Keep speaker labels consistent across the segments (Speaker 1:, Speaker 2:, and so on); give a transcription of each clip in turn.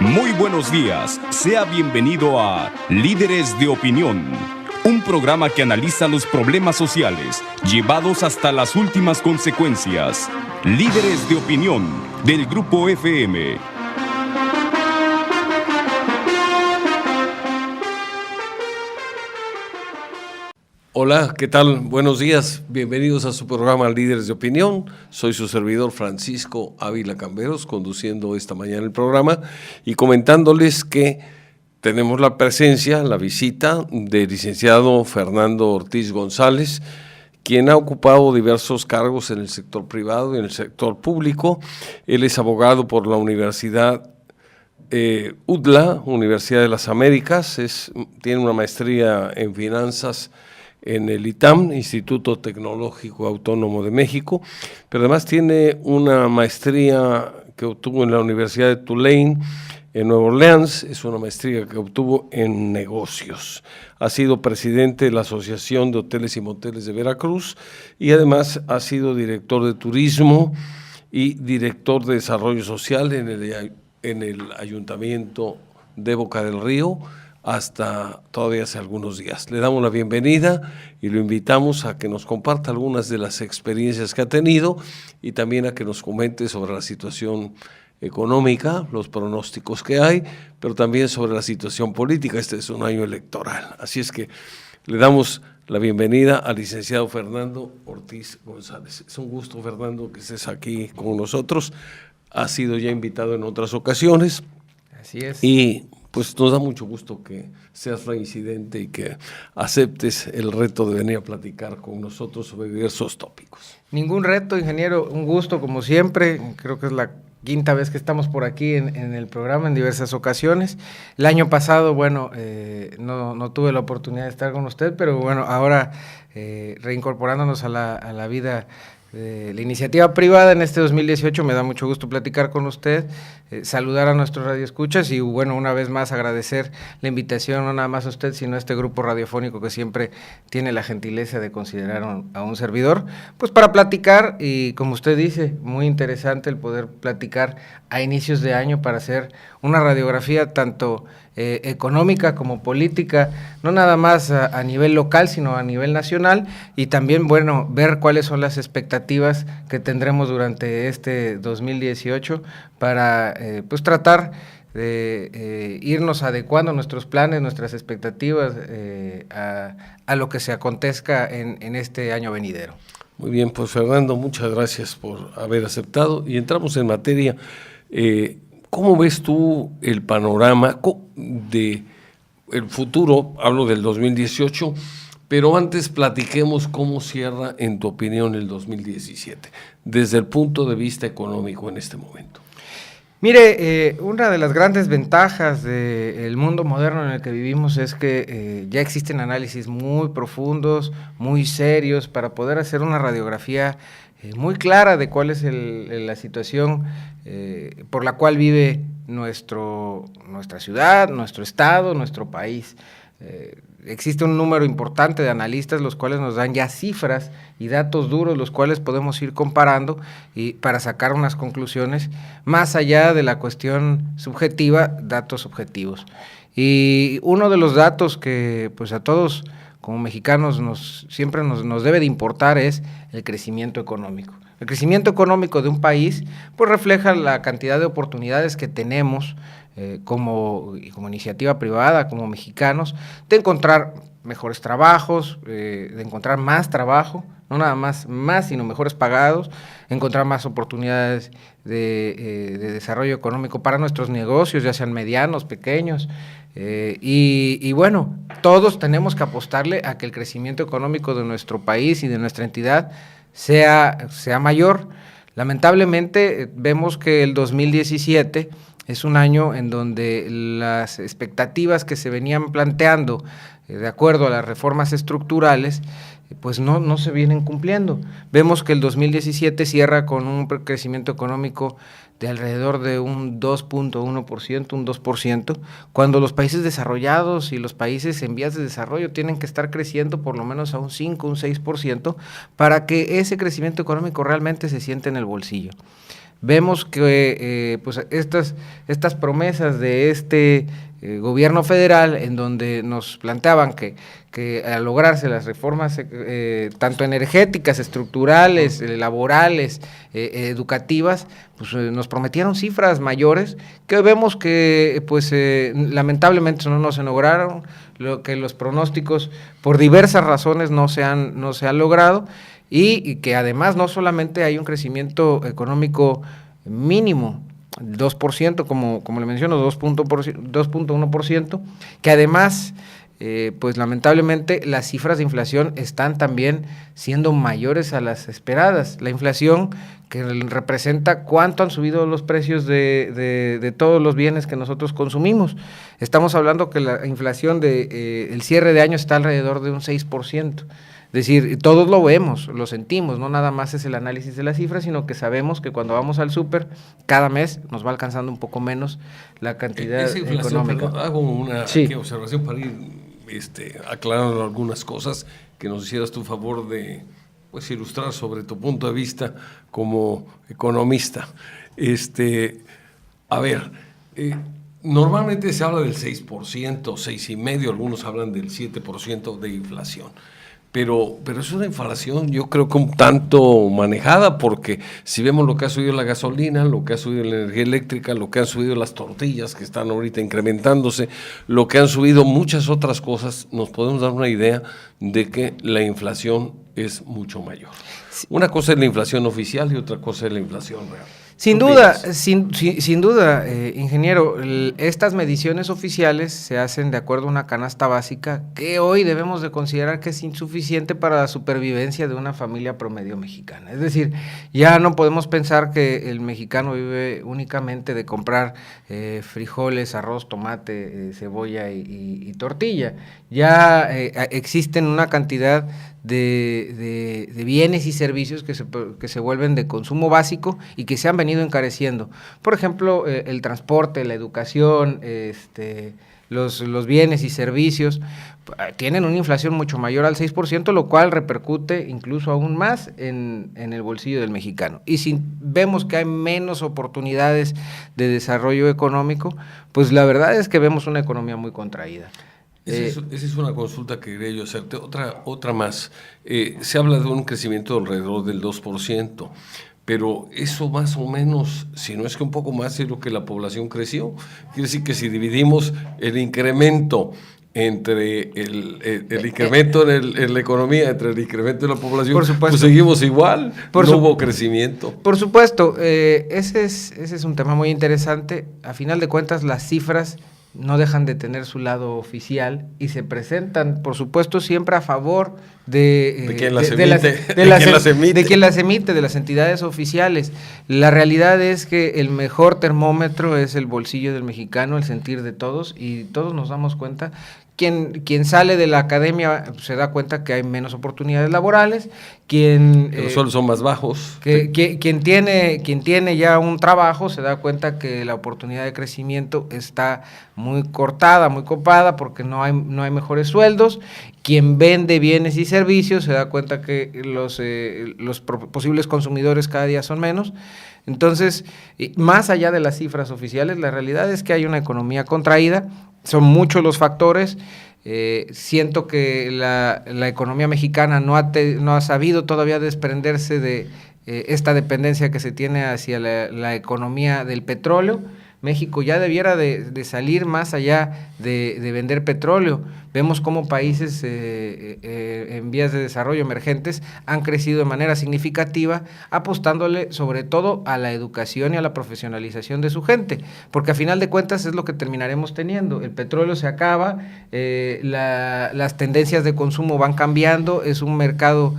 Speaker 1: Muy buenos días, sea bienvenido a Líderes de Opinión, un programa que analiza los problemas sociales llevados hasta las últimas consecuencias. Líderes de Opinión, del Grupo FM.
Speaker 2: Hola, ¿qué tal? Buenos días, bienvenidos a su programa Líderes de Opinión. Soy su servidor Francisco Ávila Camberos, conduciendo esta mañana el programa y comentándoles que tenemos la presencia, la visita del licenciado Fernando Ortiz González, quien ha ocupado diversos cargos en el sector privado y en el sector público. Él es abogado por la Universidad UDLA, Universidad de las Américas, tiene una maestría en finanzas en el ITAM, Instituto Tecnológico Autónomo de México, pero además tiene una maestría que obtuvo en la Universidad de Tulane, en Nueva Orleans. Es una maestría que obtuvo en negocios. Ha sido presidente de la Asociación de Hoteles y Moteles de Veracruz y además ha sido director de turismo y director de desarrollo social en el Ayuntamiento de Boca del Río, hasta todavía hace algunos días. Le damos la bienvenida y lo invitamos a que nos comparta algunas de las experiencias que ha tenido y también a que nos comente sobre la situación económica, los pronósticos que hay, pero también sobre la situación política. Este es un año electoral, así es que le damos la bienvenida al licenciado Fernando Ortiz González. Es un gusto, Fernando, que estés aquí con nosotros. Has sido ya invitado en otras ocasiones.
Speaker 3: Así es.
Speaker 2: Y pues nos da mucho gusto que seas reincidente y que aceptes el reto de venir a platicar con nosotros sobre diversos tópicos.
Speaker 3: Ningún reto, ingeniero, un gusto como siempre. Creo que es la quinta vez que estamos por aquí en el programa en diversas ocasiones. El año pasado, bueno, no tuve la oportunidad de estar con usted, pero bueno, ahora reincorporándonos a la vida de la iniciativa privada en este 2018, me da mucho gusto platicar con usted, saludar a nuestros radioescuchas y bueno, una vez más agradecer la invitación, no nada más a usted, sino a este grupo radiofónico que siempre tiene la gentileza de considerar a un servidor, pues para platicar y como usted dice, muy interesante el poder platicar a inicios de año para hacer una radiografía tanto económica como política, no nada más a nivel local, sino a nivel nacional, y también, bueno, ver cuáles son las expectativas que tendremos durante este 2018 para, pues, tratar de irnos adecuando nuestros planes, nuestras expectativas a lo que se acontezca en este año venidero.
Speaker 2: Muy bien, pues Fernando, muchas gracias por haber aceptado y entramos en materia. ¿Cómo ves tú el panorama de el futuro? Hablo del 2018, pero antes platiquemos cómo cierra, en tu opinión, el 2017, desde el punto de vista económico en este momento.
Speaker 3: Mire, una de las grandes ventajas del mundo moderno en el que vivimos es que ya existen análisis muy profundos, muy serios, para poder hacer una radiografía muy clara de cuál es la situación por la cual vive nuestra ciudad, nuestro estado, nuestro país. Existe un número importante de analistas los cuales nos dan ya cifras y datos duros, los cuales podemos ir comparando y para sacar unas conclusiones más allá de la cuestión subjetiva, datos objetivos. Y uno de los datos que pues a todos como mexicanos siempre nos debe de importar es el crecimiento económico. El crecimiento económico de un país pues refleja la cantidad de oportunidades que tenemos como iniciativa privada, como mexicanos, de encontrar mejores trabajos, de encontrar más trabajo, no nada más, sino mejores pagados, encontrar más oportunidades de desarrollo económico para nuestros negocios, ya sean medianos, pequeños, y bueno, todos tenemos que apostarle a que el crecimiento económico de nuestro país y de nuestra entidad sea mayor. Lamentablemente vemos que el 2017 es un año en donde las expectativas que se venían planteando de acuerdo a las reformas estructurales pues no se vienen cumpliendo. Vemos que el 2017 cierra con un crecimiento económico de alrededor de un 2.1%, un 2%, cuando los países desarrollados y los países en vías de desarrollo tienen que estar creciendo por lo menos a un 5, un 6%, para que ese crecimiento económico realmente se siente en el bolsillo. vemos que pues estas promesas de este gobierno federal, en donde nos planteaban que al lograrse las reformas tanto energéticas, estructurales, laborales, educativas, pues nos prometieron cifras mayores que vemos que pues lamentablemente no se lograron, que los pronósticos por diversas razones no se han logrado, y que además no solamente hay un crecimiento económico mínimo, 2%, como le menciono, 2.1%, que además, pues lamentablemente las cifras de inflación están también siendo mayores a las esperadas. La inflación, que representa cuánto han subido los precios de todos los bienes que nosotros consumimos. Estamos hablando que la inflación el cierre de año está alrededor de un 6%. Es decir, todos lo vemos, lo sentimos, no nada más es el análisis de las cifras, sino que sabemos que cuando vamos al súper, cada mes nos va alcanzando un poco menos la cantidad económica.
Speaker 2: Perdón, hago una observación para ir aclarando algunas cosas que nos hicieras tu favor de pues ilustrar sobre tu punto de vista como economista. Normalmente se habla del 6%, 6,5%, algunos hablan del 7% de inflación. Pero es una inflación, yo creo que un tanto manejada, porque si vemos lo que ha subido la gasolina, lo que ha subido la energía eléctrica, lo que han subido las tortillas que están ahorita incrementándose, lo que han subido muchas otras cosas, nos podemos dar una idea de que la inflación es mucho mayor. Una cosa es la inflación oficial y otra cosa es la inflación real.
Speaker 3: Sin duda, ingeniero, estas mediciones oficiales se hacen de acuerdo a una canasta básica que hoy debemos de considerar que es insuficiente para la supervivencia de una familia promedio mexicana. Es decir, ya no podemos pensar que el mexicano vive únicamente de comprar frijoles, arroz, tomate, cebolla y tortilla. Ya existen una cantidad de bienes y servicios que se vuelven de consumo básico y que se han venido encareciendo. Por ejemplo, el transporte, la educación, los bienes y servicios tienen una inflación mucho mayor al 6%, lo cual repercute incluso aún más en el bolsillo del mexicano. Y si vemos que hay menos oportunidades de desarrollo económico, pues la verdad es que vemos una economía muy contraída.
Speaker 2: Esa es una consulta que quería yo hacerte. Otra más. Se habla de un crecimiento alrededor del 2%, pero eso más o menos, si no es que un poco más, es lo que la población creció. Quiere decir que si dividimos el incremento entre el incremento en la economía, entre el incremento de la población, pues seguimos igual, no hubo crecimiento.
Speaker 3: Por supuesto, ese es un tema muy interesante. A final de cuentas, las cifras no dejan de tener su lado oficial y se presentan, por supuesto, siempre a favor de quien las emite, de las entidades oficiales. La realidad es que el mejor termómetro es el bolsillo del mexicano, el sentir de todos, y todos nos damos cuenta. Quien sale de la academia se da cuenta que hay menos oportunidades laborales, que
Speaker 2: los sueldos son más bajos.
Speaker 3: Quien tiene ya un trabajo se da cuenta que la oportunidad de crecimiento está muy cortada, muy copada, porque no hay mejores sueldos. Quien vende bienes y servicios se da cuenta que los posibles consumidores cada día son menos. Entonces, más allá de las cifras oficiales, la realidad es que hay una economía contraída. Son muchos los factores. Siento que la economía mexicana no ha sabido todavía desprenderse de esta dependencia que se tiene hacia la economía del petróleo. México ya debiera de salir más allá de vender petróleo. Vemos cómo países en vías de desarrollo emergentes han crecido de manera significativa, apostándole sobre todo a la educación y a la profesionalización de su gente, porque a final de cuentas es lo que terminaremos teniendo. El petróleo se acaba, las tendencias de consumo van cambiando, es un mercado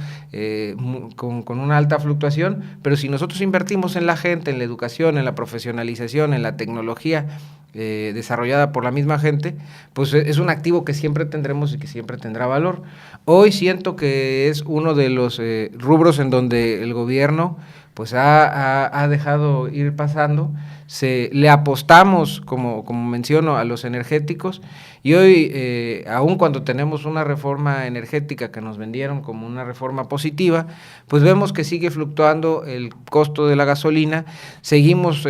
Speaker 3: con una alta fluctuación, pero si nosotros invertimos en la gente, en la educación, en la profesionalización, en la tecnología desarrollada por la misma gente, pues es un activo que siempre tendremos y que siempre tendrá valor. Hoy siento que es uno de los rubros en donde el gobierno pues ha dejado ir pasando. Le apostamos, como menciono, a los energéticos, y hoy, aun cuando tenemos una reforma energética que nos vendieron como una reforma positiva, pues vemos que sigue fluctuando el costo de la gasolina. Seguimos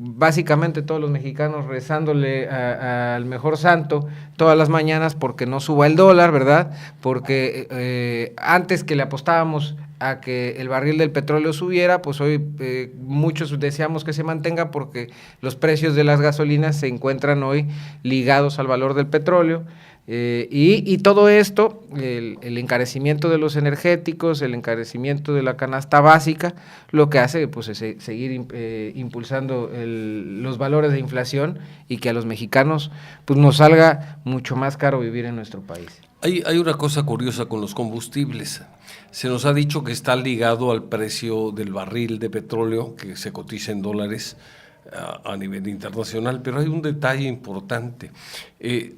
Speaker 3: básicamente todos los mexicanos rezándole al mejor santo todas las mañanas porque no suba el dólar, ¿verdad? Porque antes que le apostábamos a que el barril del petróleo subiera, pues hoy muchos deseamos que se mantenga porque los precios de las gasolinas se encuentran hoy ligados al valor del petróleo. Y todo esto, el encarecimiento de los energéticos, el encarecimiento de la canasta básica, lo que hace pues es seguir impulsando los valores de inflación y que a los mexicanos pues nos salga mucho más caro vivir en nuestro país.
Speaker 2: Hay una cosa curiosa con los combustibles. Se nos ha dicho que está ligado al precio del barril de petróleo que se cotiza en dólares a nivel internacional, pero hay un detalle importante.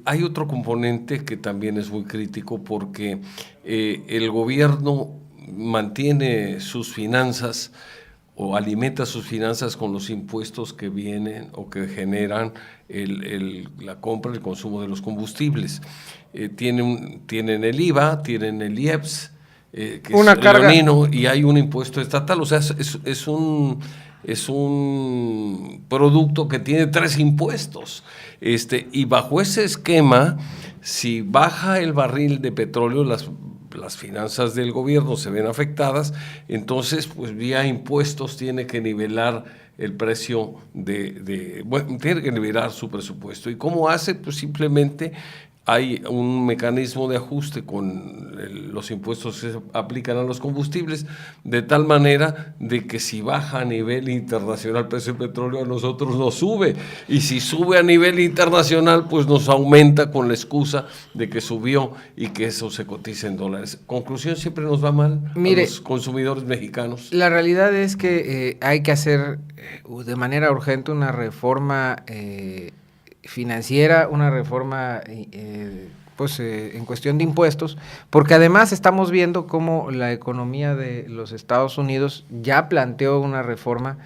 Speaker 2: Hay otro componente que también es muy crítico porque el gobierno mantiene sus finanzas o alimenta sus finanzas con los impuestos que vienen o que generan la compra y el consumo de los combustibles. Tienen el IVA, tienen el IEPS, que
Speaker 3: una
Speaker 2: es
Speaker 3: carga,
Speaker 2: leonino, y hay un impuesto estatal, o sea, es un producto que tiene 3 impuestos, y bajo ese esquema, si baja el barril de petróleo, las finanzas del gobierno se ven afectadas, entonces pues vía impuestos tiene que nivelar el precio bueno, tiene que nivelar su presupuesto. ¿Y cómo hace? Pues simplemente hay un mecanismo de ajuste con los impuestos que se aplican a los combustibles, de tal manera de que si baja a nivel internacional el precio del petróleo, a nosotros nos sube, y si sube a nivel internacional, pues nos aumenta con la excusa de que subió y que eso se cotiza en dólares. Conclusión, siempre nos va mal. Mire, a los consumidores mexicanos.
Speaker 3: La realidad es que hay que hacer de manera urgente una reforma financiera, una reforma en cuestión de impuestos, porque además estamos viendo cómo la economía de los Estados Unidos ya planteó una reforma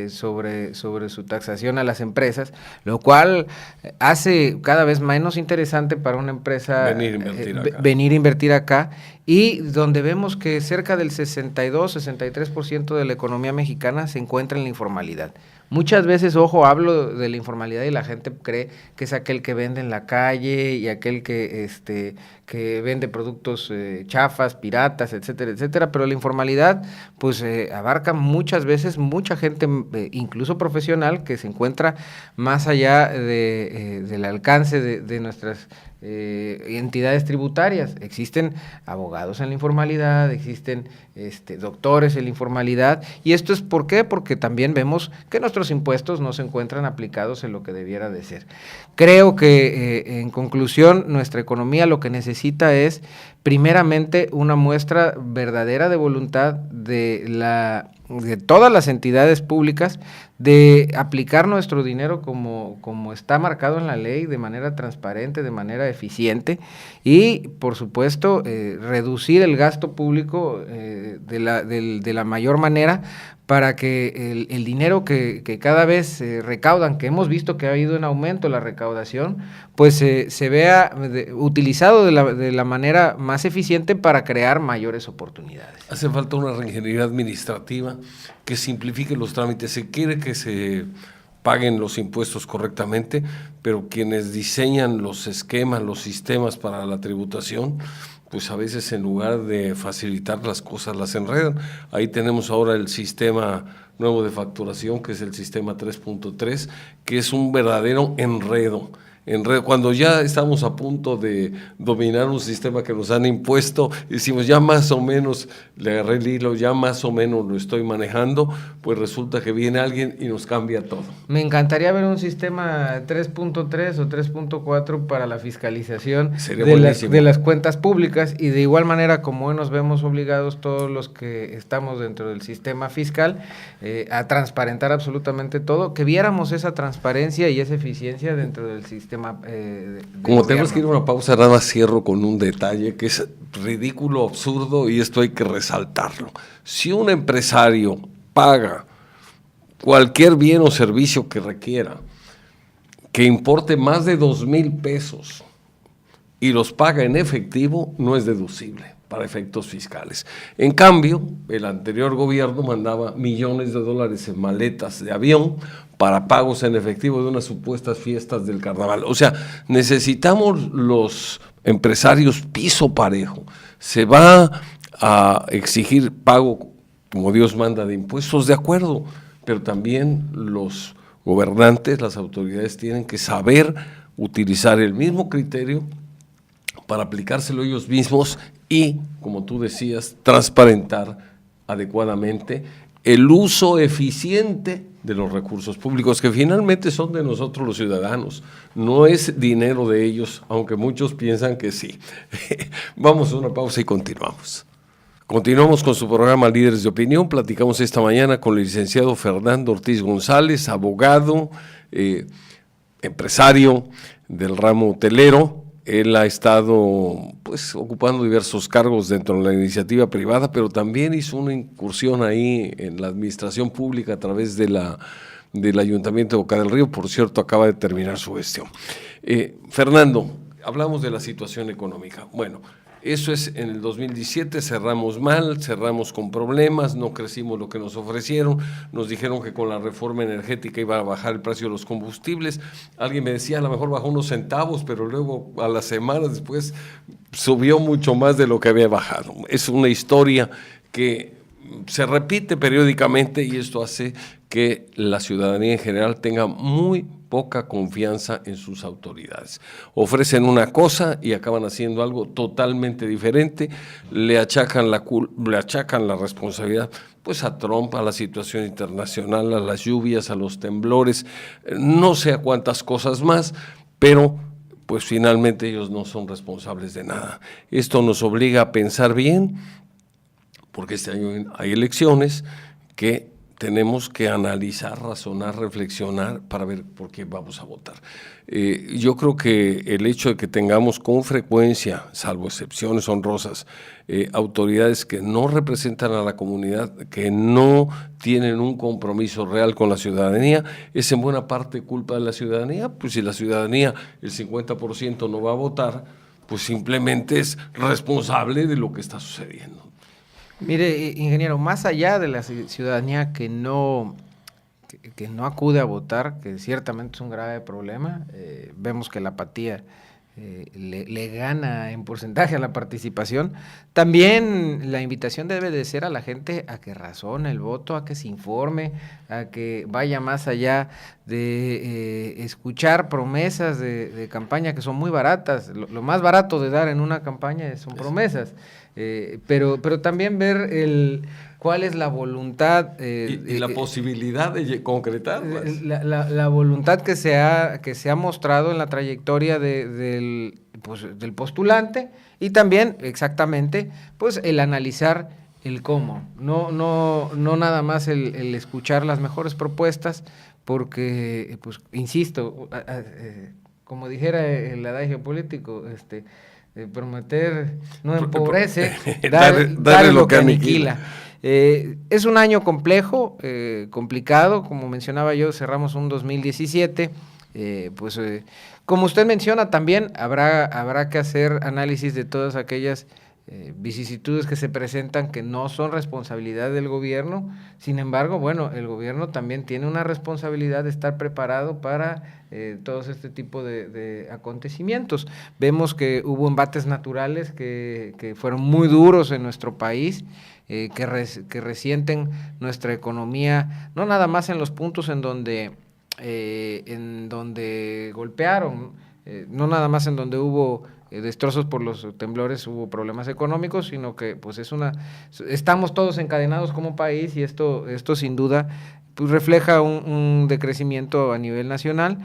Speaker 3: sobre su taxación a las empresas, lo cual hace cada vez menos interesante para una empresa venir a invertir acá, y donde vemos que cerca del 62-63% de la economía mexicana se encuentra en la informalidad. Muchas veces, hablo de la informalidad y la gente cree que es aquel que vende en la calle y aquel que vende productos chafas, piratas, etcétera, etcétera, pero la informalidad pues abarca muchas veces mucha gente, incluso profesional, que se encuentra más allá del alcance de nuestras entidades tributarias. Existen abogados en la informalidad, existen doctores en la informalidad, y esto es ¿por qué? Porque también vemos que nuestros impuestos no se encuentran aplicados en lo que debiera de ser. Creo que en conclusión, nuestra economía lo que necesita es primeramente una muestra verdadera de voluntad de todas las entidades públicas de aplicar nuestro dinero como está marcado en la ley, de manera transparente, de manera eficiente, y por supuesto reducir el gasto público de la mayor manera, para que el dinero que cada vez recaudan, que hemos visto que ha habido en aumento la recaudación, pues se vea utilizado de la manera más eficiente para crear mayores oportunidades.
Speaker 2: Hace falta una reingeniería administrativa que simplifique los trámites. Se quiere que se paguen los impuestos correctamente, pero quienes diseñan los esquemas, los sistemas para la tributación, pues a veces en lugar de facilitar las cosas las enredan. Ahí tenemos ahora el sistema nuevo de facturación, que es el sistema 3.3, que es un verdadero enredo. Cuando ya estamos a punto de dominar un sistema que nos han impuesto, decimos ya más o menos le agarré el hilo, ya más o menos lo estoy manejando, pues resulta que viene alguien y nos cambia todo.
Speaker 3: Me encantaría ver un sistema 3.3 o 3.4 para la fiscalización de las cuentas públicas, y de igual manera como hoy nos vemos obligados todos los que estamos dentro del sistema fiscal a transparentar absolutamente todo, que viéramos esa transparencia y esa eficiencia dentro del sistema. Como
Speaker 2: tenemos que ir a una pausa, nada más cierro con un detalle que es ridículo, absurdo, y esto hay que resaltarlo. Si un empresario paga cualquier bien o servicio que requiera, que importe más de 2,000 pesos y los paga en efectivo, no es deducible para efectos fiscales. En cambio, el anterior gobierno mandaba millones de dólares en maletas de avión para pagos en efectivo de unas supuestas fiestas del carnaval. O sea, necesitamos los empresarios piso parejo. Se va a exigir pago como Dios manda de impuestos, de acuerdo, pero también los gobernantes, las autoridades tienen que saber utilizar el mismo criterio para aplicárselo ellos mismos y, como tú decías, transparentar adecuadamente el uso eficiente de los recursos públicos, que finalmente son de nosotros los ciudadanos, no es dinero de ellos, aunque muchos piensan que sí. Vamos a una pausa y continuamos. Continuamos con su programa Líderes de Opinión. Platicamos esta mañana con el licenciado Fernando Ortiz González, abogado, empresario del ramo hotelero. Él ha estado pues ocupando diversos cargos dentro de la iniciativa privada, pero también hizo una incursión ahí en la administración pública a través del Ayuntamiento de Boca del Río. Por cierto, acaba de terminar su gestión. Fernando, hablamos de la situación económica. Bueno, eso es en el 2017, cerramos mal, cerramos con problemas, no crecimos lo que nos ofrecieron, nos dijeron que con la reforma energética iba a bajar el precio de los combustibles. Alguien me decía, a lo mejor bajó unos centavos, pero luego a las semanas después subió mucho más de lo que había bajado. Es una historia que se repite periódicamente y esto hace que la ciudadanía en general tenga muy poca confianza en sus autoridades. Ofrecen una cosa y acaban haciendo algo totalmente diferente, le achacan la responsabilidad pues a Trump, a la situación internacional, a las lluvias, a los temblores, no sé a cuántas cosas más, pero pues finalmente ellos no son responsables de nada. Esto nos obliga a pensar bien, porque este año hay elecciones que tenemos que analizar, razonar, reflexionar para ver por qué vamos a votar. Yo creo que el hecho de que tengamos con frecuencia, salvo excepciones honrosas, autoridades que no representan a la comunidad, que no tienen un compromiso real con la ciudadanía, es en buena parte culpa de la ciudadanía. Pues si la ciudadanía, el 50% no va a votar, pues simplemente es responsable de lo que está sucediendo.
Speaker 3: Mire, ingeniero, más allá de la ciudadanía que no acude a votar, que ciertamente es un grave problema, vemos que la apatía le gana en porcentaje a la participación, también la invitación debe de ser a la gente a que razone el voto, a que se informe, a que vaya más allá de escuchar promesas de campaña que son muy baratas. Lo más barato de dar en una campaña son promesas. Pero también ver cuál es la voluntad
Speaker 2: y la posibilidad de concretarlas.
Speaker 3: La voluntad que se ha mostrado en la trayectoria del postulante y también exactamente pues el analizar el cómo, no nada más el escuchar las mejores propuestas, porque pues insisto, como dijera el adagio político, prometer no empobrece, dar lo que aniquila. Es un año complejo, complicado, como mencionaba yo, cerramos un 2017, como usted menciona también habrá que hacer análisis de todas aquellas vicisitudes que se presentan que no son responsabilidad del gobierno. Sin embargo, bueno, el gobierno también tiene una responsabilidad de estar preparado para todos este tipo de acontecimientos. Vemos que hubo embates naturales que fueron muy duros en nuestro país, que resienten nuestra economía, no nada más en los puntos en donde golpearon, no nada más en donde hubo destrozos por los temblores, hubo problemas económicos, sino que pues estamos todos encadenados como país y esto sin duda pues refleja un decrecimiento a nivel nacional.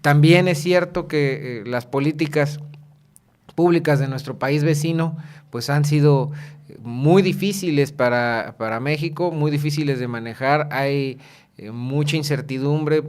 Speaker 3: También es cierto que las políticas públicas de nuestro país vecino pues han sido muy difíciles para México, muy difíciles de manejar, hay mucha incertidumbre,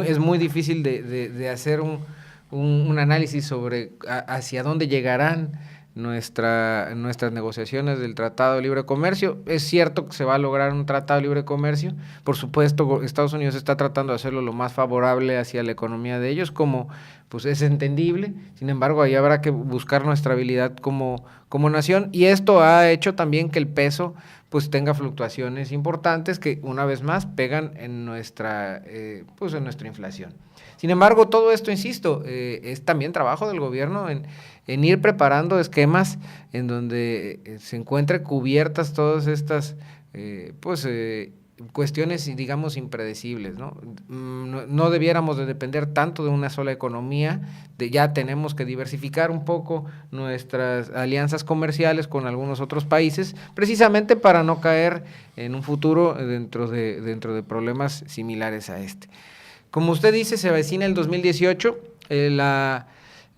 Speaker 3: es muy difícil de hacer un análisis sobre hacia dónde llegarán nuestras negociaciones del Tratado de Libre Comercio. Es cierto que se va a lograr un Tratado de Libre Comercio. Por supuesto, Estados Unidos está tratando de hacerlo lo más favorable hacia la economía de ellos, como pues es entendible. Sin embargo, ahí habrá que buscar nuestra habilidad como nación, y esto ha hecho también que el peso pues tenga fluctuaciones importantes que una vez más pegan en nuestra inflación. Sin embargo, todo esto, insisto, es también trabajo del gobierno en ir preparando esquemas en donde se encuentren cubiertas todas estas cuestiones, digamos, impredecibles, ¿no? No debiéramos de depender tanto de una sola economía, ya tenemos que diversificar un poco nuestras alianzas comerciales con algunos otros países, precisamente para no caer en un futuro dentro de problemas similares a este. Como usted dice, se avecina el 2018,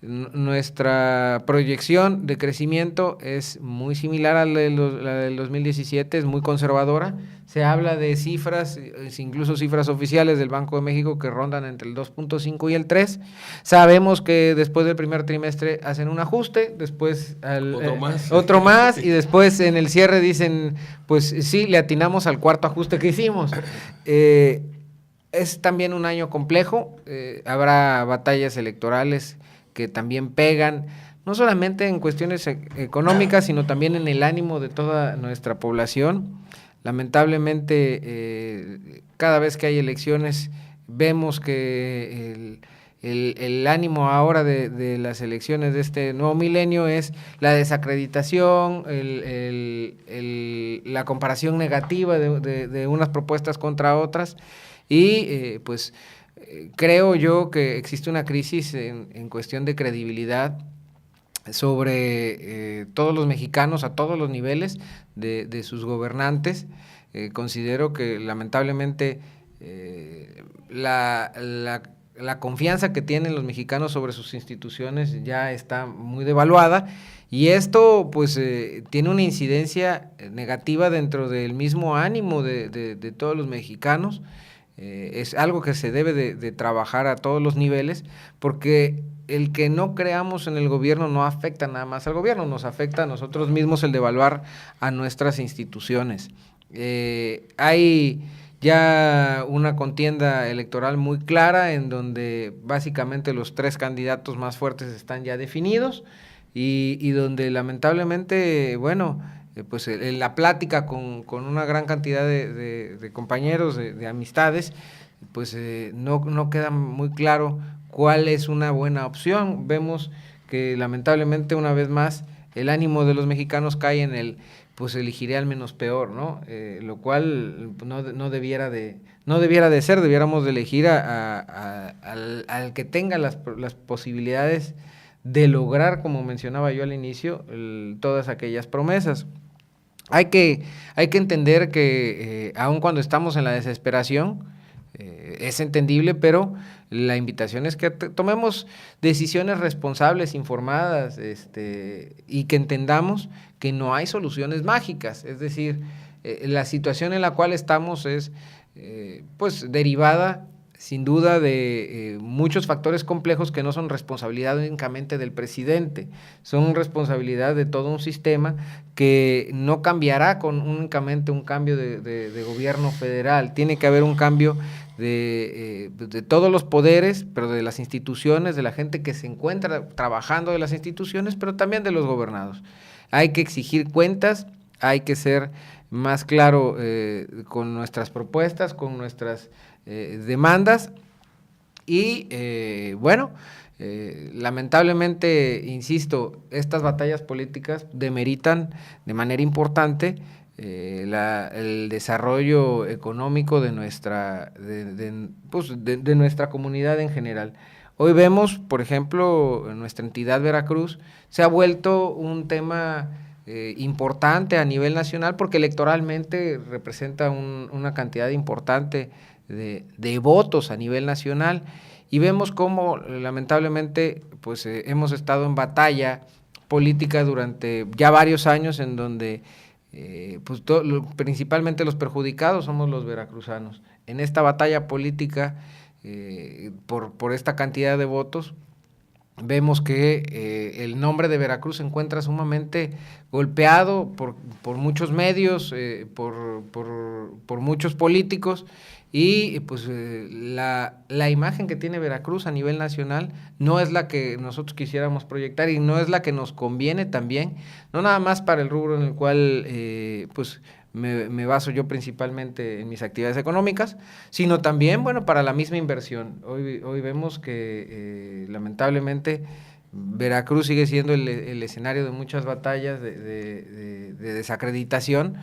Speaker 3: nuestra proyección de crecimiento es muy similar a la del 2017, es muy conservadora. Se habla de cifras, incluso cifras oficiales del Banco de México, que rondan entre el 2.5 y el 3. Sabemos que después del primer trimestre hacen un ajuste, después otro más, y después en el cierre dicen, pues sí, le atinamos al cuarto ajuste que hicimos. Es también un año complejo, habrá batallas electorales que también pegan, no solamente en cuestiones económicas, sino también en el ánimo de toda nuestra población. Lamentablemente, cada vez que hay elecciones, vemos que el ánimo ahora de las elecciones de este nuevo milenio es la desacreditación, la comparación negativa de unas propuestas contra otras, y creo yo que existe una crisis en cuestión de credibilidad sobre todos los mexicanos a todos los niveles de sus gobernantes. Considero que lamentablemente la confianza que tienen los mexicanos sobre sus instituciones ya está muy devaluada, y esto pues tiene una incidencia negativa dentro del mismo ánimo de todos los mexicanos. Es algo que se debe de trabajar a todos los niveles, porque el que no creamos en el gobierno no afecta nada más al gobierno, nos afecta a nosotros mismos el devaluar a nuestras instituciones. Hay ya una contienda electoral muy clara en donde básicamente los tres candidatos más fuertes están ya definidos, y donde lamentablemente, pues la plática con una gran cantidad de compañeros, de amistades, pues no queda muy claro cuál es una buena opción. Vemos que lamentablemente una vez más el ánimo de los mexicanos cae en pues elegiré al menos peor, ¿no? Lo cual no debiera de ser. Debiéramos de elegir al que tenga las posibilidades de lograr, como mencionaba yo al inicio, todas aquellas promesas. Hay que entender que aun cuando estamos en la desesperación, es entendible, pero la invitación es que tomemos decisiones responsables, informadas, y que entendamos que no hay soluciones mágicas. Es decir, la situación en la cual estamos es pues derivada sin duda de muchos factores complejos que no son responsabilidad únicamente del presidente, son responsabilidad de todo un sistema que no cambiará con únicamente un cambio de gobierno federal. Tiene que haber un cambio de todos los poderes, pero de las instituciones, de la gente que se encuentra trabajando de las instituciones, pero también de los gobernados. Hay que exigir cuentas, hay que ser más claro con nuestras propuestas, con nuestras demandas, y lamentablemente, insisto, estas batallas políticas demeritan de manera importante el desarrollo económico de nuestra comunidad en general. Hoy vemos, por ejemplo, en nuestra entidad Veracruz se ha vuelto un tema importante a nivel nacional, porque electoralmente representa una cantidad importante de votos a nivel nacional, y vemos cómo lamentablemente pues hemos estado en batalla política durante ya varios años, en donde principalmente los perjudicados somos los veracruzanos. En esta batalla política por esta cantidad de votos, vemos que el nombre de Veracruz se encuentra sumamente golpeado por muchos medios, por muchos políticos, y pues la imagen que tiene Veracruz a nivel nacional no es la que nosotros quisiéramos proyectar y no es la que nos conviene también, no nada más para el rubro en el cual pues me baso yo principalmente en mis actividades económicas, sino también, bueno, para la misma inversión. Hoy vemos que lamentablemente Veracruz sigue siendo el escenario de muchas batallas de desacreditación,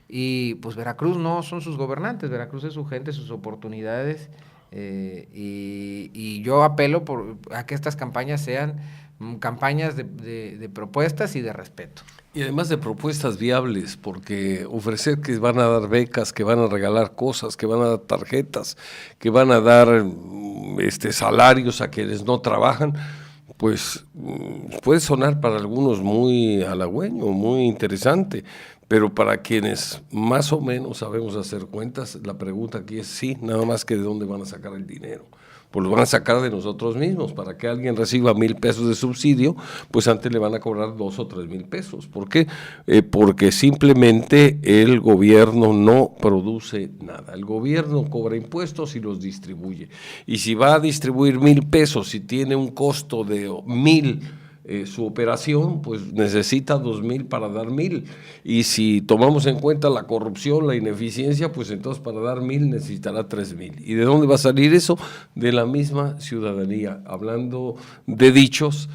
Speaker 3: y pues Veracruz no son sus gobernantes, Veracruz es su gente, sus oportunidades, y yo apelo a que estas campañas sean campañas de propuestas y de respeto.
Speaker 2: Y además de propuestas viables, porque ofrecer que van a dar becas, que van a regalar cosas, que van a dar tarjetas, que van a dar salarios a quienes no trabajan, pues puede sonar para algunos muy halagüeño, muy interesante, pero para quienes más o menos sabemos hacer cuentas, la pregunta aquí es sí, nada más que de dónde van a sacar el dinero. Pues lo van a sacar de nosotros mismos. Para que alguien reciba 1,000 pesos de subsidio, pues antes le van a cobrar 2 o 3 mil pesos. ¿Por qué? Porque simplemente el gobierno no produce nada. El gobierno cobra impuestos y los distribuye. Y si va a distribuir 1,000 pesos y tiene un costo de 1,000 su operación, pues necesita 2,000 para dar 1,000. Y si tomamos en cuenta la corrupción, la ineficiencia, pues entonces para dar 1,000 necesitará 3,000. ¿Y de dónde va a salir eso? De la misma ciudadanía. Hablando de dichos,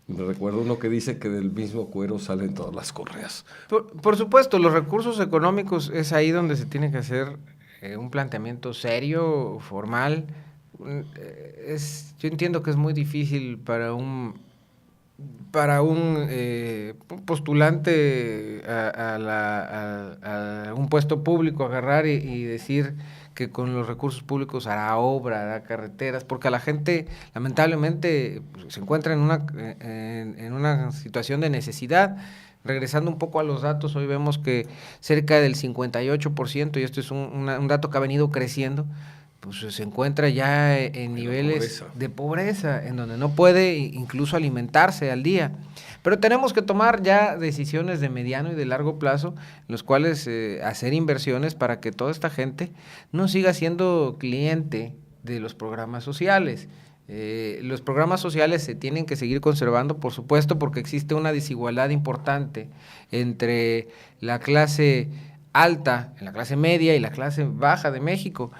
Speaker 2: me recuerdo uno que dice que del mismo cuero salen todas las correas.
Speaker 3: Por supuesto, los recursos económicos es ahí donde se tiene que hacer un planteamiento serio, formal. Yo entiendo que es muy difícil para un postulante a un puesto público agarrar y decir que con los recursos públicos hará obra, hará carreteras, porque a la gente lamentablemente se encuentra en una situación de necesidad. Regresando un poco a los datos, hoy vemos que cerca del 58%, y esto es un dato que ha venido creciendo, pues se encuentra ya en niveles de pobreza, en donde no puede incluso alimentarse al día. Pero tenemos que tomar ya decisiones de mediano y de largo plazo, en los cuales hacer inversiones para que toda esta gente no siga siendo cliente de los programas sociales. Los programas sociales se tienen que seguir conservando, por supuesto, porque existe una desigualdad importante entre la clase alta, la clase media y la clase baja de México.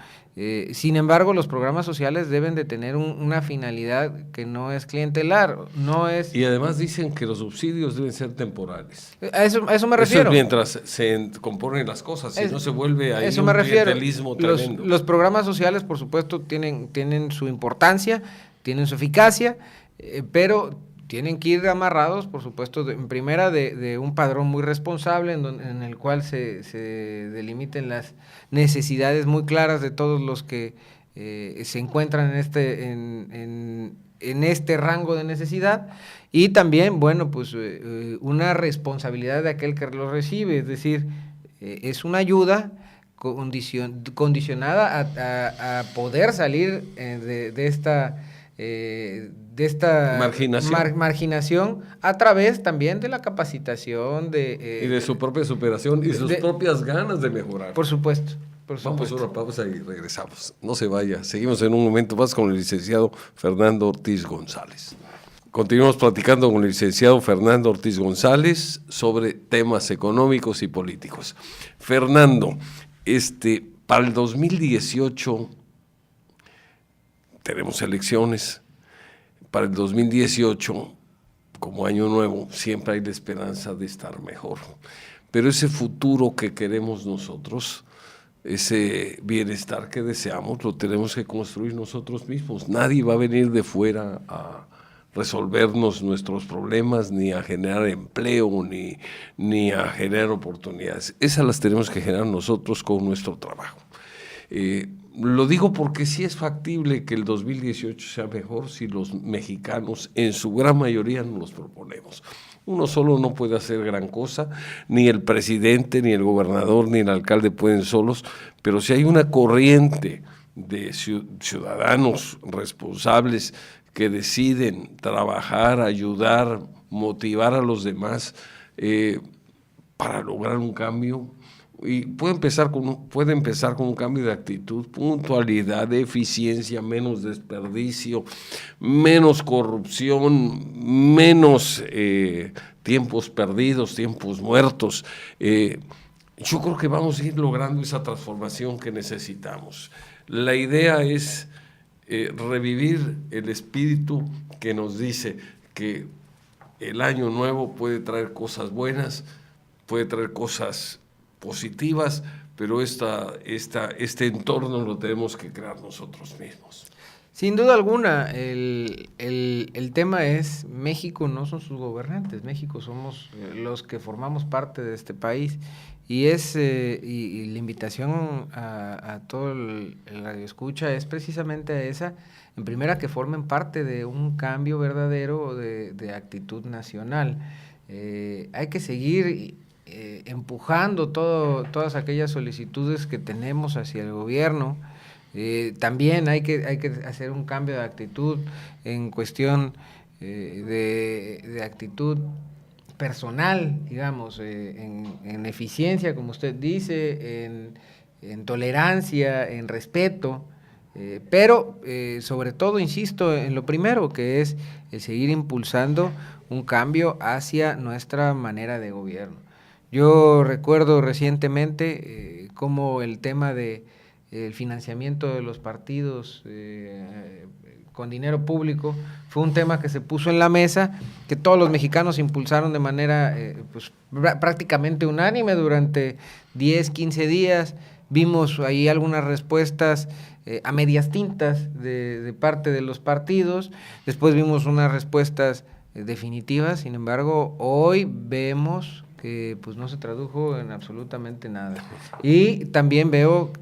Speaker 3: Sin embargo, los programas sociales deben de tener una finalidad que no es clientelar, no es...
Speaker 2: Y además dicen que los subsidios deben ser temporales.
Speaker 3: A eso me refiero.
Speaker 2: Eso es mientras se componen las cosas, si no se vuelve ahí un clientelismo tremendo.
Speaker 3: Los programas sociales, por supuesto, tienen su importancia, tienen su eficacia, pero tienen que ir amarrados, por supuesto, en primera de un padrón muy responsable en el cual se delimiten las necesidades muy claras de todos los que se encuentran en este rango de necesidad, y también, bueno, pues una responsabilidad de aquel que lo recibe, es decir, es una ayuda condicionada a poder salir de esta marginación a través también de la capacitación
Speaker 2: y de su propia superación y sus propias ganas de mejorar.
Speaker 3: Por supuesto.
Speaker 2: Vamos a una pausa y regresamos. No se vaya. Seguimos en un momento más con el licenciado Fernando Ortiz González. Continuamos platicando con el licenciado Fernando Ortiz González sobre temas económicos y políticos. Fernando, para el 2018 tenemos elecciones. Para el 2018, como año nuevo, siempre hay la esperanza de estar mejor. Pero ese futuro que queremos nosotros, ese bienestar que deseamos, lo tenemos que construir nosotros mismos. Nadie va a venir de fuera a resolvernos nuestros problemas, ni a generar empleo, ni a generar oportunidades. Esas las tenemos que generar nosotros con nuestro trabajo. Lo digo porque sí es factible que el 2018 sea mejor si los mexicanos en su gran mayoría nos los proponemos. Uno solo no puede hacer gran cosa, ni el presidente, ni el gobernador, ni el alcalde pueden solos, pero si hay una corriente de ciudadanos responsables que deciden trabajar, ayudar, motivar a los demás para lograr un cambio. Y puede empezar con un cambio de actitud, puntualidad, eficiencia, menos desperdicio, menos corrupción, menos tiempos perdidos, tiempos muertos. Yo creo que vamos a ir logrando esa transformación que necesitamos. La idea es revivir el espíritu que nos dice que el año nuevo puede traer cosas buenas, puede traer cosas positivas, pero este entorno lo tenemos que crear nosotros mismos.
Speaker 3: Sin duda alguna, el tema es, México no son sus gobernantes, México somos los que formamos parte de este país, y y la invitación a todo el radioescucha es precisamente a esa, en primera, que formen parte de un cambio verdadero de actitud nacional. Hay que seguir empujando todas aquellas solicitudes que tenemos hacia el gobierno. También hay que hacer un cambio de actitud en cuestión de actitud personal, digamos, en eficiencia, como usted dice, en tolerancia, en respeto, pero sobre todo, insisto, en lo primero, que es el seguir impulsando un cambio hacia nuestra manera de gobierno. Yo recuerdo recientemente cómo el tema de el financiamiento de los partidos con dinero público fue un tema que se puso en la mesa, que todos los mexicanos impulsaron de manera pues, prácticamente unánime durante 10, 15 días. Vimos ahí algunas respuestas a medias tintas de parte de los partidos, después vimos unas respuestas definitivas. Sin embargo, hoy vemos que pues no se tradujo en absolutamente nada. Y también veo,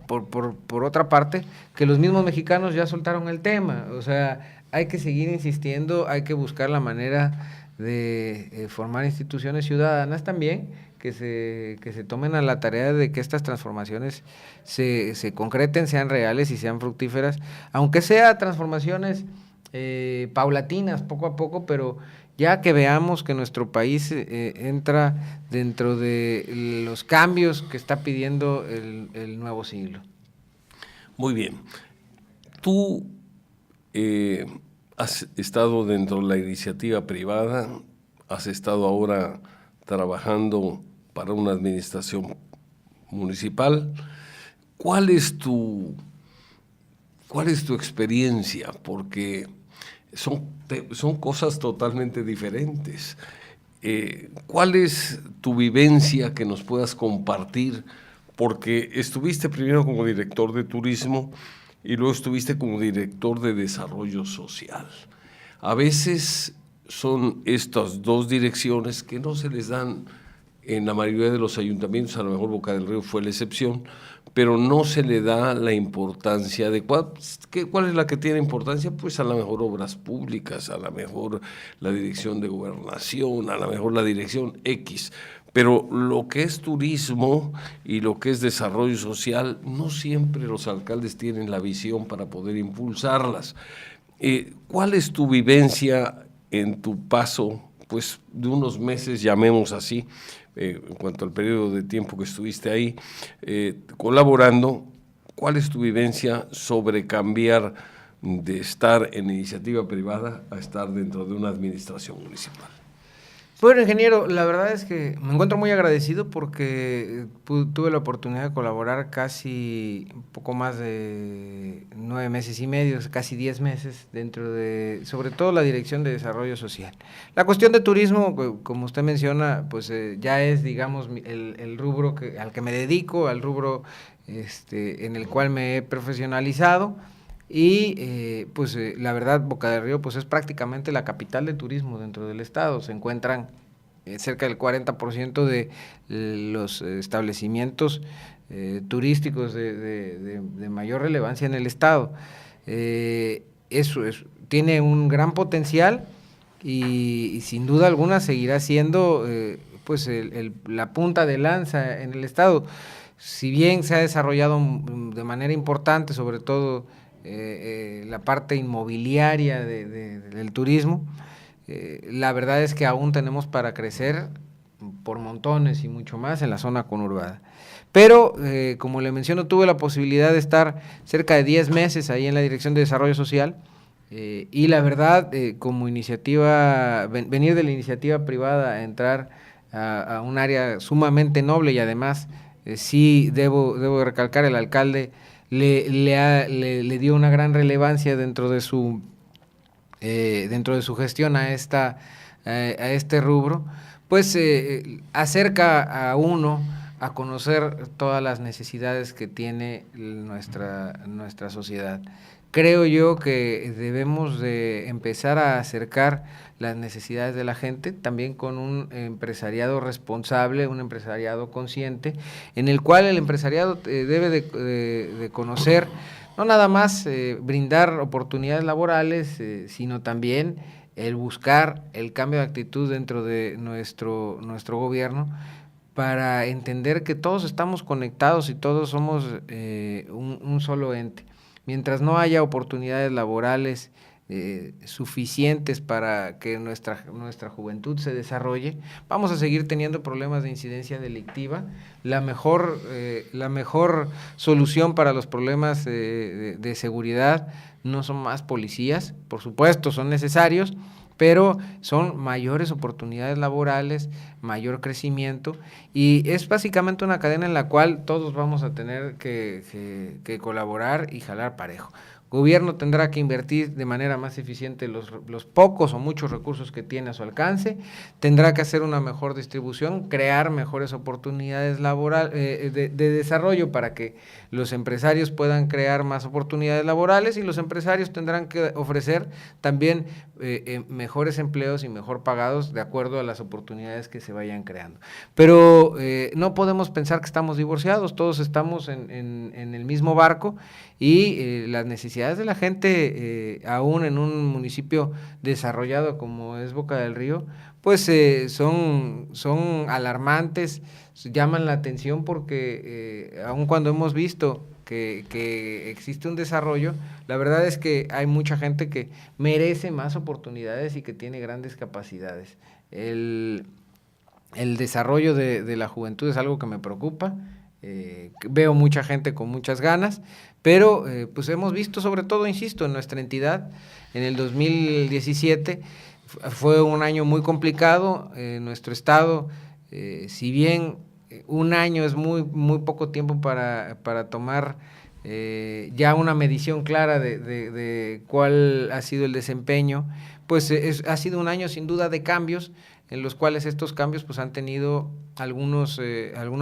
Speaker 3: por otra parte, que los mismos mexicanos ya soltaron el tema. O sea, hay que seguir insistiendo, hay que buscar la manera de formar instituciones ciudadanas también que se tomen a la tarea de que estas transformaciones se concreten, sean reales y sean fructíferas, aunque sea transformaciones paulatinas, poco a poco, pero ya que veamos que nuestro país entra dentro de los cambios que está pidiendo el nuevo siglo.
Speaker 2: Muy bien. Tú has estado dentro de la iniciativa privada, has estado ahora trabajando para una administración municipal. ¿Cuál es tu experiencia? Porque son cosas totalmente diferentes. ¿Cuál es tu vivencia que nos puedas compartir? Porque estuviste primero como director de turismo y luego estuviste como director de desarrollo social. A veces son estas dos direcciones que no se les dan en la mayoría de los ayuntamientos, a lo mejor Boca del Río fue la excepción, pero no se le da la importancia adecuada. ¿Cuál es la que tiene importancia? Pues a lo mejor obras públicas, a lo mejor la dirección de gobernación, a lo mejor la dirección X, pero lo que es turismo y lo que es desarrollo social, no siempre los alcaldes tienen la visión para poder impulsarlas. ¿Cuál es tu vivencia en tu paso, pues de unos meses, llamemos así, en cuanto al periodo de tiempo que estuviste ahí colaborando? ¿Cuál es tu vivencia sobre cambiar de estar en iniciativa privada a estar dentro de una administración municipal?
Speaker 3: Bueno, ingeniero, la verdad es que me encuentro muy agradecido porque tuve la oportunidad de colaborar casi un poco más de 9 meses y medio, casi 10 meses, dentro de, sobre todo, la Dirección de Desarrollo Social. La cuestión de turismo, como usted menciona, pues ya es, digamos, el rubro al que me dedico, al rubro en el cual me he profesionalizado. Y la verdad, Boca del Río pues es prácticamente la capital de turismo dentro del estado. Se encuentran cerca del 40% de los establecimientos turísticos de mayor relevancia en el estado. Tiene un gran potencial y sin duda alguna seguirá siendo la punta de lanza en el estado. si bien se ha desarrollado de manera importante, sobre todo la parte inmobiliaria del turismo, la verdad es que aún tenemos para crecer por montones y mucho más en la zona conurbada. Pero, como le menciono, tuve la posibilidad de estar cerca de 10 meses ahí en la Dirección de Desarrollo Social, y la verdad, como iniciativa, venir de la iniciativa privada a entrar a un área sumamente noble, y además, sí debo recalcar, el alcalde le dio una gran relevancia dentro de su gestión a este rubro, pues acerca a uno a conocer todas las necesidades que tiene nuestra sociedad. Creo yo que debemos de empezar a acercar las necesidades de la gente, también con un empresariado responsable, un empresariado consciente, en el cual el empresariado debe de conocer, no nada más brindar oportunidades laborales, sino también el buscar el cambio de actitud dentro de nuestro gobierno, para entender que todos estamos conectados y todos somos un solo ente. Mientras no haya oportunidades laborales suficientes para que nuestra juventud se desarrolle, vamos a seguir teniendo problemas de incidencia delictiva. La mejor solución para los problemas de seguridad no son más policías, por supuesto son necesarios, pero son mayores oportunidades laborales, mayor crecimiento, y es básicamente una cadena en la cual todos vamos a tener que colaborar y jalar parejo. Gobierno tendrá que invertir de manera más eficiente los pocos o muchos recursos que tiene a su alcance, tendrá que hacer una mejor distribución, crear mejores oportunidades laborales de desarrollo para que los empresarios puedan crear más oportunidades laborales, y los empresarios tendrán que ofrecer también mejores empleos y mejor pagados de acuerdo a las oportunidades que se vayan creando. Pero no podemos pensar que estamos divorciados, todos estamos en el mismo barco, y las necesidades de la gente, aún en un municipio desarrollado como es Boca del Río, pues son alarmantes, llaman la atención, porque aun cuando hemos visto que existe un desarrollo, la verdad es que hay mucha gente que merece más oportunidades y que tiene grandes capacidades. El desarrollo de la juventud es algo que me preocupa. Veo mucha gente con muchas ganas, pero pues hemos visto, sobre todo, insisto, en nuestra entidad, en el 2017 fue un año muy complicado. Nuestro estado, si bien un año es muy poco tiempo para tomar ya una medición clara de cuál ha sido el desempeño, pues ha sido un año sin duda de cambios, en los cuales estos cambios pues han tenido algunos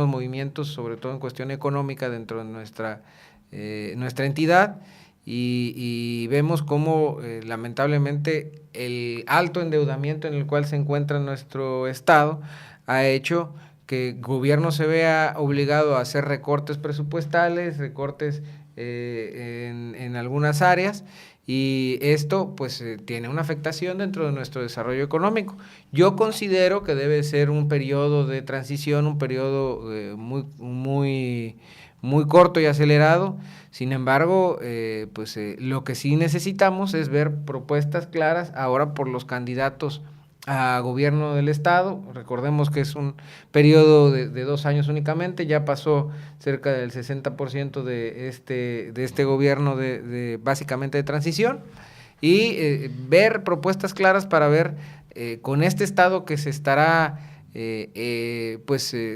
Speaker 3: movimientos, sobre todo en cuestión económica, dentro de nuestra entidad, y vemos cómo lamentablemente el alto endeudamiento en el cual se encuentra nuestro estado ha hecho que el gobierno se vea obligado a hacer recortes presupuestales, recortes en algunas áreas, y esto pues tiene una afectación dentro de nuestro desarrollo económico. Yo considero que debe ser un periodo de transición, un periodo muy corto y acelerado. Sin embargo, lo que sí necesitamos es ver propuestas claras ahora por los candidatos a gobierno del estado. Recordemos que es un periodo de 2 años únicamente, ya pasó cerca del 60% de este gobierno básicamente de transición, y ver propuestas claras para ver con este estado que se estará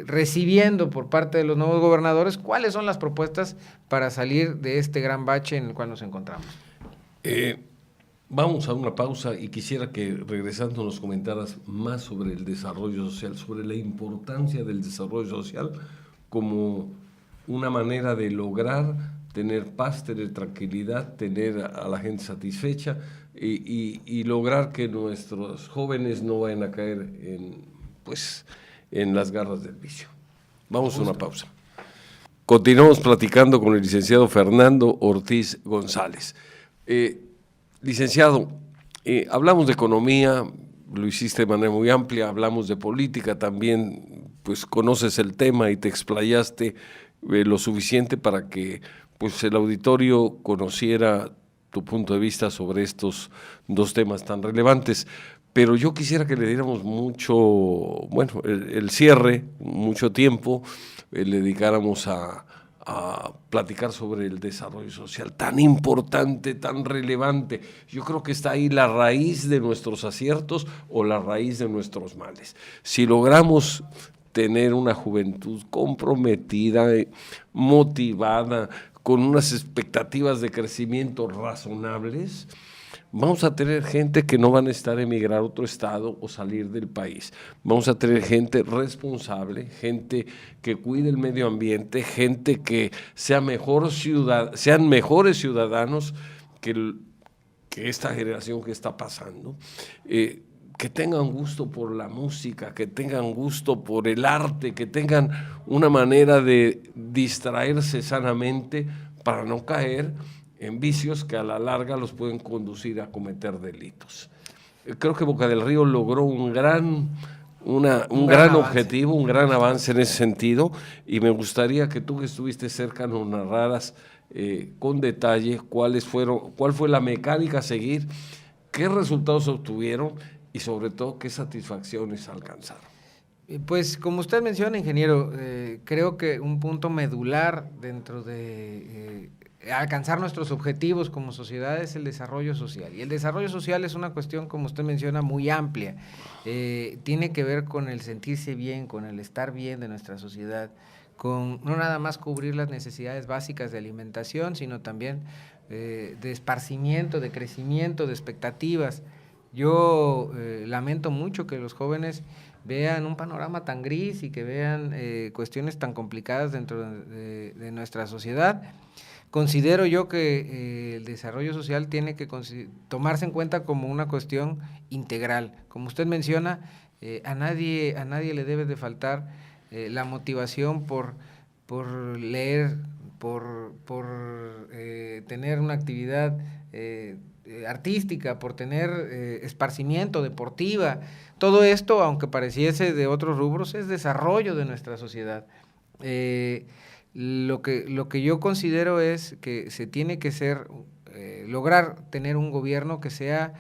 Speaker 3: recibiendo por parte de los nuevos gobernadores, cuáles son las propuestas para salir de este gran bache en el cual nos encontramos.
Speaker 2: Vamos a una pausa, y quisiera que, regresando, nos comentaras más sobre el desarrollo social, sobre la importancia del desarrollo social como una manera de lograr tener paz, tener tranquilidad, tener a la gente satisfecha, y lograr que nuestros jóvenes no vayan a caer en las garras del vicio. Vamos a una pausa. Continuamos platicando con el licenciado Fernando Ortiz González. Licenciado, hablamos de economía, lo hiciste de manera muy amplia, hablamos de política también, pues conoces el tema y te explayaste lo suficiente para que pues, el auditorio conociera tu punto de vista sobre estos dos temas tan relevantes. Pero yo quisiera que le diéramos mucho, bueno, el cierre, mucho tiempo, le dedicáramos a platicar sobre el desarrollo social tan importante, tan relevante. Yo creo que está ahí la raíz de nuestros aciertos o la raíz de nuestros males. Si logramos tener una juventud comprometida, motivada, con unas expectativas de crecimiento razonables, vamos a tener gente que no van a necesitar emigrar a otro estado o salir del país. Vamos a tener gente responsable, gente que cuide el medio ambiente, gente que sean mejores ciudadanos que esta generación que está pasando. Que tengan gusto por la música, que tengan gusto por el arte, que tengan una manera de distraerse sanamente para no caer en vicios que a la larga los pueden conducir a cometer delitos. Creo que Boca del Río logró un gran objetivo, un gran avance en ese sentido, y me gustaría que tú que estuviste cerca nos narraras con detalle cuál fue la mecánica a seguir, qué resultados obtuvieron y sobre todo qué satisfacciones alcanzaron.
Speaker 3: Pues como usted menciona, ingeniero, creo que un punto medular dentro de alcanzar nuestros objetivos como sociedad es el desarrollo social. Y el desarrollo social es una cuestión, como usted menciona, muy amplia. Tiene que ver con el sentirse bien, con el estar bien de nuestra sociedad, con no nada más cubrir las necesidades básicas de alimentación, sino también de esparcimiento, de crecimiento, de expectativas. Yo lamento mucho que los jóvenes vean un panorama tan gris y que vean cuestiones tan complicadas dentro de nuestra sociedad. Considero yo que el desarrollo social tiene que tomarse en cuenta como una cuestión integral. Como usted menciona, a nadie le debe de faltar la motivación por leer, por tener una actividad artística, por tener esparcimiento, deportiva. Todo esto, aunque pareciese de otros rubros, es desarrollo de nuestra sociedad. Lo que yo considero es que se tiene que lograr tener un gobierno que sea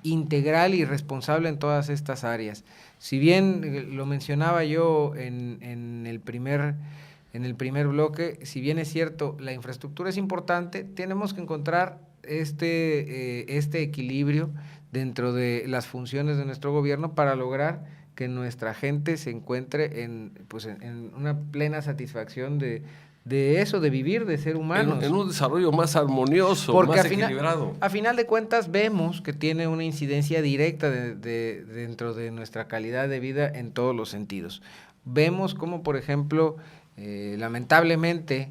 Speaker 3: integral y responsable en todas estas áreas. Si bien lo mencionaba yo en el primer bloque, si bien es cierto, la infraestructura es importante, tenemos que encontrar este equilibrio dentro de las funciones de nuestro gobierno para lograr que nuestra gente se encuentre en una plena satisfacción de eso, de vivir, de ser humanos.
Speaker 2: En un desarrollo más armonioso,
Speaker 3: porque
Speaker 2: más equilibrado.
Speaker 3: A final de cuentas vemos que tiene una incidencia directa dentro de nuestra calidad de vida en todos los sentidos. Vemos como, por ejemplo, lamentablemente,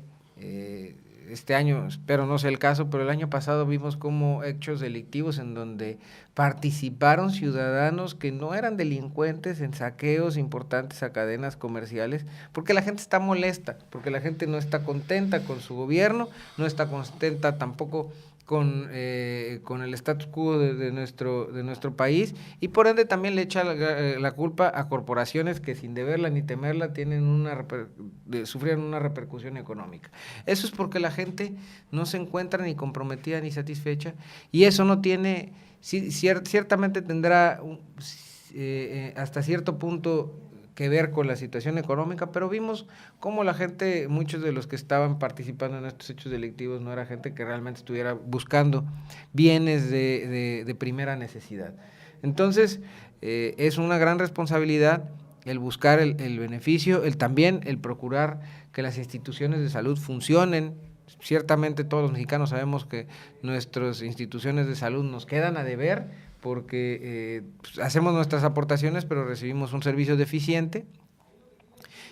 Speaker 3: este año, espero no sea el caso, pero el año pasado vimos como hechos delictivos en donde participaron ciudadanos que no eran delincuentes en saqueos importantes a cadenas comerciales, porque la gente está molesta, porque la gente no está contenta con su gobierno, no está contenta tampoco con el status quo de nuestro país, y por ende también le echa la culpa a corporaciones que sin deberla ni temerla sufrieron una repercusión económica. Eso es porque la gente no se encuentra ni comprometida ni satisfecha, y eso no tiene, ciertamente tendrá hasta cierto punto que ver con la situación económica, pero vimos cómo la gente, muchos de los que estaban participando en estos hechos delictivos no era gente que realmente estuviera buscando bienes de primera necesidad. Entonces, es una gran responsabilidad el buscar el beneficio, también el procurar que las instituciones de salud funcionen. Ciertamente todos los mexicanos sabemos que nuestras instituciones de salud nos quedan a deber, porque hacemos nuestras aportaciones, pero recibimos un servicio deficiente.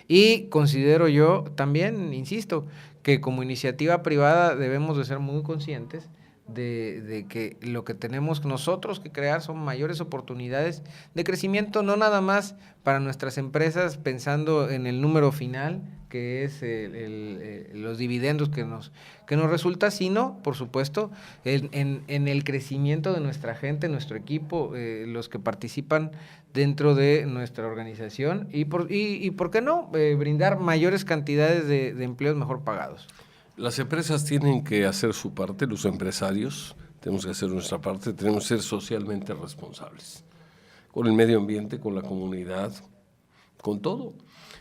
Speaker 3: Y considero yo también, insisto, que como iniciativa privada debemos de ser muy conscientes de que lo que tenemos nosotros que crear son mayores oportunidades de crecimiento, no nada más para nuestras empresas pensando en el número final, que es los dividendos que nos resulta, sino, por supuesto, en el crecimiento de nuestra gente, nuestro equipo, los que participan dentro de nuestra organización y ¿por qué no? Brindar mayores cantidades de empleos mejor pagados.
Speaker 2: Las empresas tienen que hacer su parte, los empresarios tenemos que hacer nuestra parte, tenemos que ser socialmente responsables, con el medio ambiente, con la comunidad, con todo.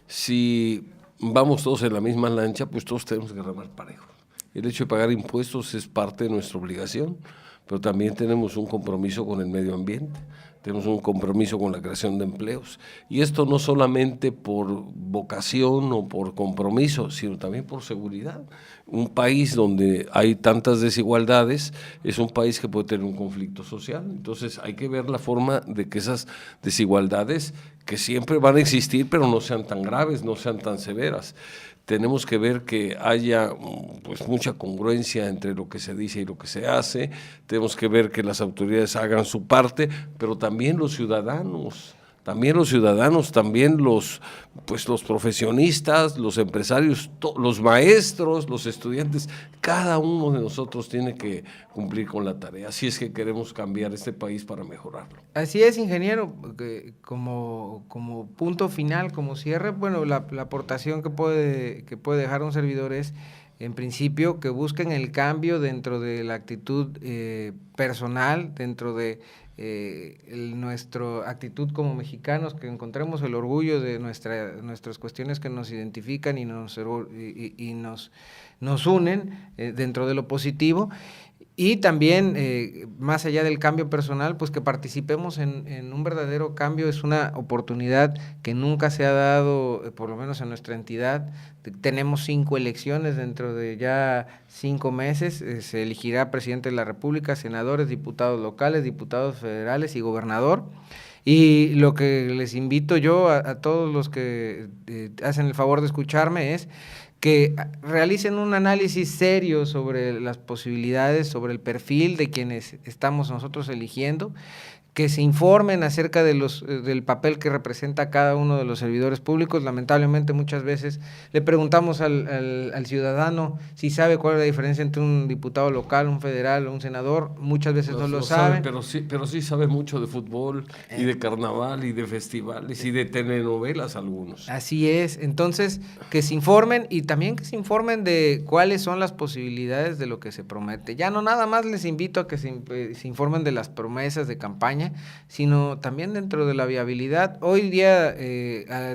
Speaker 2: Si vamos todos en la misma lancha, pues todos tenemos que remar parejo. El hecho de pagar impuestos es parte de nuestra obligación, pero también tenemos un compromiso con el medio ambiente, tenemos un compromiso con la creación de empleos. Y esto no solamente por vocación o por compromiso, sino también por seguridad. Un país donde hay tantas desigualdades es un país que puede tener un conflicto social. Entonces hay que ver la forma de que esas desigualdades, que siempre van a existir, pero no sean tan graves, no sean tan severas. Tenemos que ver que haya pues mucha congruencia entre lo que se dice y lo que se hace, tenemos que ver que las autoridades hagan su parte, pero también los ciudadanos, también los profesionistas, los empresarios, los maestros, los estudiantes, cada uno de nosotros tiene que cumplir con la tarea, si es que queremos cambiar este país para mejorarlo.
Speaker 3: Así es, ingeniero, como punto final, como cierre, bueno, la aportación que puede dejar un servidor es, en principio, que busquen el cambio dentro de la actitud personal, dentro de nuestra actitud como mexicanos, que encontremos el orgullo de nuestras cuestiones que nos identifican y nos unen dentro de lo positivo. Y también, más allá del cambio personal, pues que participemos en un verdadero cambio. Es una oportunidad que nunca se ha dado, por lo menos en nuestra entidad. Tenemos 5 elecciones dentro de ya 5 meses. Se elegirá presidente de la República, senadores, diputados locales, diputados federales y gobernador. Y lo que les invito yo a todos los que hacen el favor de escucharme es que realicen un análisis serio sobre las posibilidades, sobre el perfil de quienes estamos nosotros eligiendo, que se informen acerca de del papel que representa cada uno de los servidores públicos. Lamentablemente muchas veces le preguntamos al ciudadano si sabe cuál es la diferencia entre un diputado local, un federal o un senador. Muchas veces no lo saben.
Speaker 2: Pero sí sabe mucho de fútbol y de carnaval y de festivales y de telenovelas algunos.
Speaker 3: Así es. Entonces, que se informen y también que se informen de cuáles son las posibilidades de lo que se promete. Ya no nada más les invito a que se informen de las promesas de campaña, sino también dentro de la viabilidad. Hoy día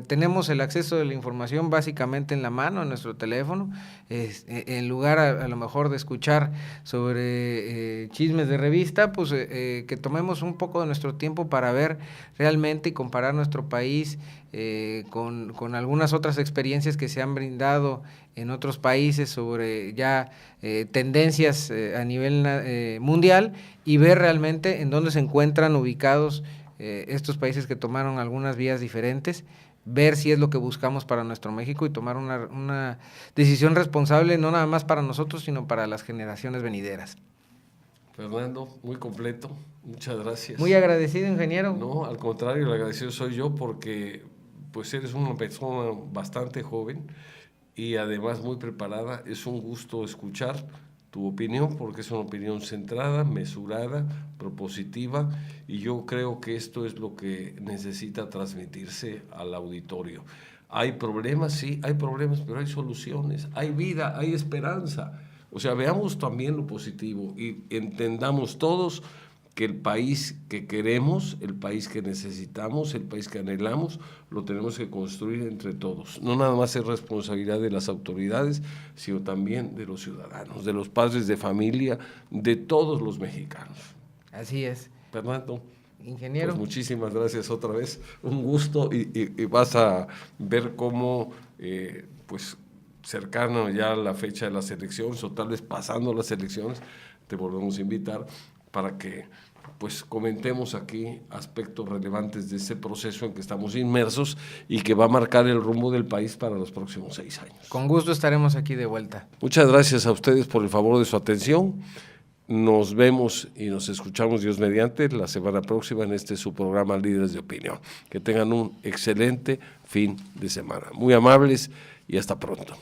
Speaker 3: tenemos el acceso de la información básicamente en la mano, en nuestro teléfono, en lugar a lo mejor de escuchar sobre chismes de revista, pues que tomemos un poco de nuestro tiempo para ver realmente y comparar nuestro país con algunas otras experiencias que se han brindado en otros países sobre ya tendencias a nivel mundial, y ver realmente en dónde se encuentran ubicados estos países que tomaron algunas vías diferentes, ver si es lo que buscamos para nuestro México y tomar una decisión responsable, no nada más para nosotros, sino para las generaciones venideras.
Speaker 2: Fernando, muy completo, muchas gracias.
Speaker 3: Muy agradecido, ingeniero.
Speaker 2: No, al contrario, el agradecido soy yo porque pues eres una persona bastante joven y además muy preparada. Es un gusto escuchar tu opinión porque es una opinión centrada, mesurada, propositiva, y yo creo que esto es lo que necesita transmitirse al auditorio. Hay problemas, sí, hay problemas, pero hay soluciones, hay vida, hay esperanza. O sea, veamos también lo positivo y entendamos todos que el país que queremos, el país que necesitamos, el país que anhelamos, lo tenemos que construir entre todos. No nada más es responsabilidad de las autoridades, sino también de los ciudadanos, de los padres de familia, de todos los mexicanos.
Speaker 3: Así es.
Speaker 2: Fernando,
Speaker 3: ingeniero,
Speaker 2: pues muchísimas gracias otra vez, un gusto, y vas a ver cómo, pues cercano ya a la fecha de las elecciones, o tal vez pasando las elecciones, te volvemos a invitar para que pues comentemos aquí aspectos relevantes de ese proceso en que estamos inmersos y que va a marcar el rumbo del país para los próximos 6 años.
Speaker 3: Con gusto estaremos aquí de vuelta.
Speaker 2: Muchas gracias a ustedes por el favor de su atención. nos vemos y nos escuchamos, Dios mediante, la semana próxima en su programa Líderes de Opinión. Que tengan un excelente fin de semana. Muy amables y hasta pronto.